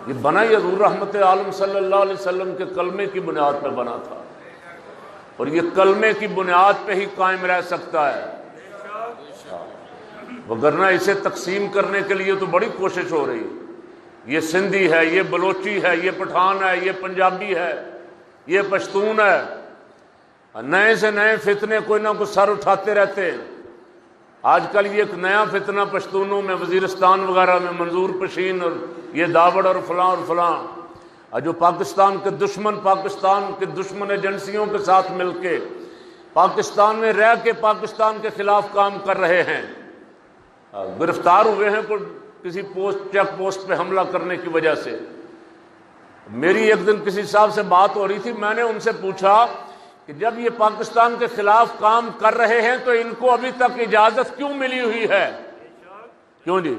یہ بنا ہی حضور رحمت عالم صلی اللہ علیہ وسلم کے کلمے کی بنیاد پہ بنا تھا، اور یہ کلمے کی بنیاد پہ ہی قائم رہ سکتا ہے، وگرنہ اسے تقسیم کرنے کے لیے تو بڑی کوشش ہو رہی ہے۔ یہ سندھی ہے، یہ بلوچی ہے، یہ پٹھان ہے، یہ پنجابی ہے، یہ پشتون ہے، نئے سے نئے فتنے کوئی نہ کوئی سر اٹھاتے رہتے ہیں۔ آج کل یہ ایک نیا فتنہ پشتونوں میں، وزیرستان وغیرہ میں منظور پشین اور یہ داوڑ اور فلاں اور فلاں، اور جو پاکستان کے دشمن ایجنسیوں کے ساتھ مل کے پاکستان میں رہ کے پاکستان کے خلاف کام کر رہے ہیں، گرفتار ہوئے ہیں کسی چیک پوسٹ پہ حملہ کرنے کی وجہ سے۔ میری ایک دن کسی صاحب سے بات ہو رہی تھی، میں نے ان سے پوچھا کہ جب یہ پاکستان کے خلاف کام کر رہے ہیں تو ان کو ابھی تک اجازت کیوں ملی ہوئی ہے؟ کیوں جی؟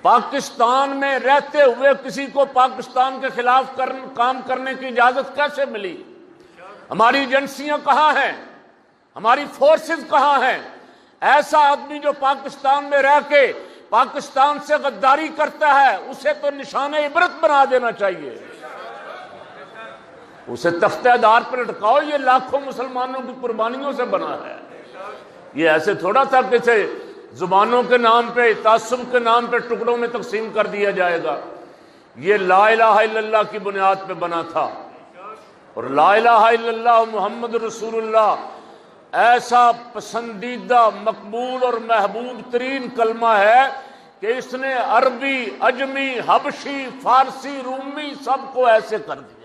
پاکستان میں رہتے ہوئے کسی کو پاکستان کے خلاف کام کرنے کی اجازت کیسے ملی؟ ہماری ایجنسیاں کہاں ہیں؟ ہماری فورسز کہاں ہیں؟ ایسا آدمی جو پاکستان میں رہ کے پاکستان سے غداری کرتا ہے، اسے تو نشان عبرت بنا دینا چاہیے، اسے تختہ دار پر لٹکاؤ۔ یہ لاکھوں مسلمانوں کی قربانیوں سے بنا ہے، یہ ایسے تھوڑا تھا کہ اسے زبانوں کے نام پہ، تعصب کے نام پہ ٹکڑوں میں تقسیم کر دیا جائے گا۔ یہ لا الہ الا اللہ کی بنیاد پہ بنا تھا، اور لا الہ الا اللہ محمد رسول اللہ ایسا پسندیدہ، مقبول اور محبوب ترین کلمہ ہے کہ اس نے عربی، عجمی، حبشی، فارسی، رومی سب کو ایسے کر دیا۔